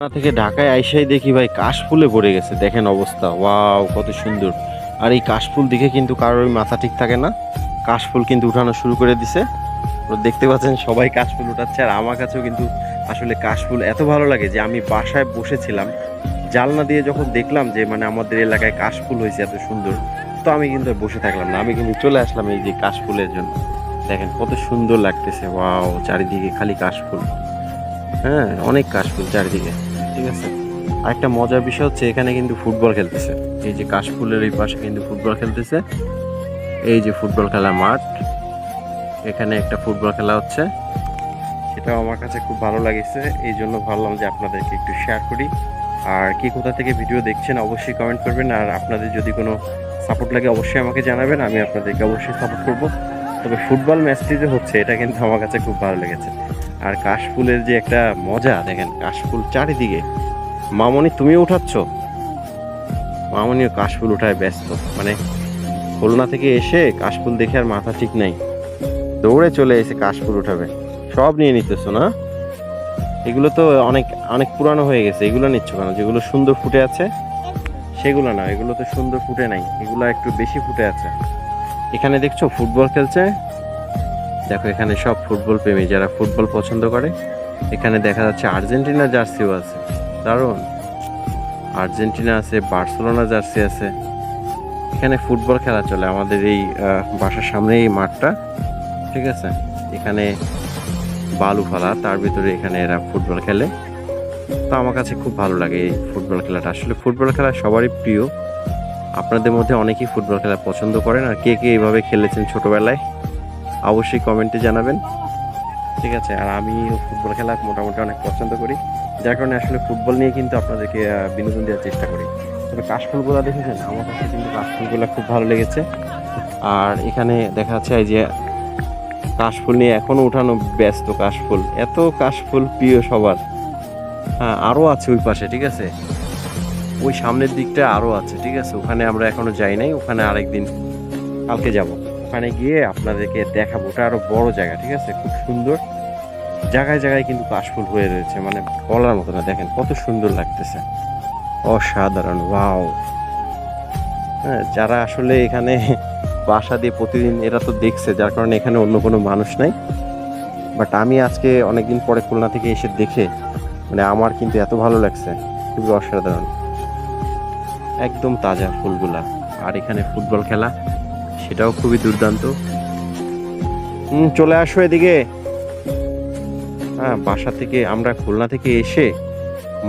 থেকে ঢাকায় আইসাই দেখি ভাই কাশফুলে ভরে গেছে। দেখেন অবস্থা, ওয়াও কত সুন্দর। আর এই কাশফুল দেখে কিন্তু কারোর মাথা ঠিক থাকে না, কাশফুল কিন্তু উঠানো শুরু করে দিছে। দেখতে পাচ্ছেন সবাই কাশফুল উঠাচ্ছে, আর আমার কাছেও কিন্তু আসলে কাশফুল এত ভালো লাগে যে আমি বাসায় বসেছিলাম, জানলা দিয়ে যখন দেখলাম যে মানে আমাদের এলাকায় কাশফুল হয়েছে এত সুন্দর, তো আমি কিন্তু আর বসে থাকলাম না, আমি কিন্তু চলে আসলাম এই যে কাশফুলের জন্য। দেখেন কত সুন্দর লাগতেছে, ওয়াও চারিদিকে খালি কাশফুল। হ্যাঁ, অনেক কাশফুল চারিদিকে। ঠিক আছে, আরেকটা মজার বিষয় হচ্ছে এখানে কিন্তু ফুটবল খেলতেছে। এই যে কাশফুলের এই পাশে কিন্তু ফুটবল খেলতেছে। এই যে ফুটবল খেলার মাঠ, এখানে একটা ফুটবল খেলা হচ্ছে, সেটাও আমার কাছে খুব ভালো লাগছে। এই জন্য ভাবলাম যে আপনাদেরকে একটু শেয়ার করি। আর কি কোথা থেকে ভিডিও দেখছেন অবশ্যই কমেন্ট করবেন, আর আপনাদের যদি কোনো সাপোর্ট লাগে অবশ্যই আমাকে জানাবেন, আমি আপনাদেরকে অবশ্যই সাপোর্ট করব। তবে ফুটবল ম্যাচটি যে হচ্ছে এটা কিন্তু আমার কাছে খুব ভালো লেগেছে। আর কাশফুলের যে একটা মজা, দেখেন কাশফুল চারিদিকে। মামনি তুমিও উঠাচ্ছ? মামনিও কাশফুল উঠায় ব্যস্ত, মানে খুলনা থেকে এসে কাশফুল দেখে আর মাথা ঠিক নাই, দৌড়ে চলে এসে কাশফুল উঠাবে। সব নিয়ে নিতেছো না? এগুলো তো অনেক অনেক পুরানো হয়ে গেছে, এগুলো নিচ্ছ কেন? যেগুলো সুন্দর ফুটে আছে সেগুলো না, এগুলো তো সুন্দর ফুটে নাই, এগুলো একটু বেশি ফুটে আছে। এখানে দেখছো ফুটবল খেলছে, দেখো এখানে সব ফুটবল প্রেমী যারা ফুটবল পছন্দ করে। এখানে দেখা যাচ্ছে আর্জেন্টিনা জার্সিও আছে, দারুণ। আর্জেন্টিনা আছে, বার্সেলোনা জার্সি আছে। এখানে ফুটবল খেলা চলে আমাদের এই বাসার সামনে এই মাঠটা। ঠিক আছে, এখানে বালু ফালা, তার ভিতরে এখানে এরা ফুটবল খেলে। তো আমার কাছে খুব ভালো লাগে এই ফুটবল খেলাটা। আসলে ফুটবল খেলা সবারই প্রিয়, আপনাদের মধ্যে অনেকেই ফুটবল খেলা পছন্দ করেন। আর কে কে এইভাবে খেলেছেন ছোটবেলায় অবশ্যই কমেন্টে জানাবেন। ঠিক আছে, আর আমিও ফুটবল খেলা মোটামুটি অনেক পছন্দ করি, যার কারণে আসলে ফুটবল নিয়ে কিন্তু আপনাদেরকে বিনোদন দেওয়ার চেষ্টা করি। তবে কাশফুলগুলো দেখেছেন, আমার কাছে কিন্তু কাশফুলগুলো খুব ভালো লেগেছে। আর এখানে দেখা যাচ্ছে এই যে কাশফুল নিয়ে এখনো উঠানো ব্যস্ত, কাশফুল, এত কাশফুল প্রিয় সবার। হ্যাঁ, আরও আছে ওই পাশে, ঠিক আছে, ওই সামনের দিকটা আরও আছে। ঠিক আছে, ওখানে আমরা এখনো যাই নাই, ওখানে আরেকদিন কালকে যাব, ওখানে গিয়ে আপনাদেরকে দেখাবো। ওটা আরো বড় জায়গা, ঠিক আছে, খুব সুন্দর। জায়গায় জায়গায় কিন্তু কাশফুল হয়ে রয়েছে, মানে বলার মতো না। দেখেন কত সুন্দর লাগতেছে, অসাধারণ, ওয়াও। হ্যাঁ, যারা আসলে এখানে বাসা দিয়ে প্রতিদিন এরা তো দেখছে, যার কারণে এখানে অন্য কোনো মানুষ নাই। বাট আমি আজকে অনেকদিন পরে খুলনা থেকে এসে দেখে মানে আমার কিন্তু এত ভালো লাগছে, খুবই অসাধারণ, একদম তাজা ফুলগুলা। আর এখানে ফুটবল খেলা, সেটাও খুবই দুর্দান্ত। চলে আসো এদিকে। হ্যাঁ, বাসা থেকে আমরা খুলনা থেকে এসে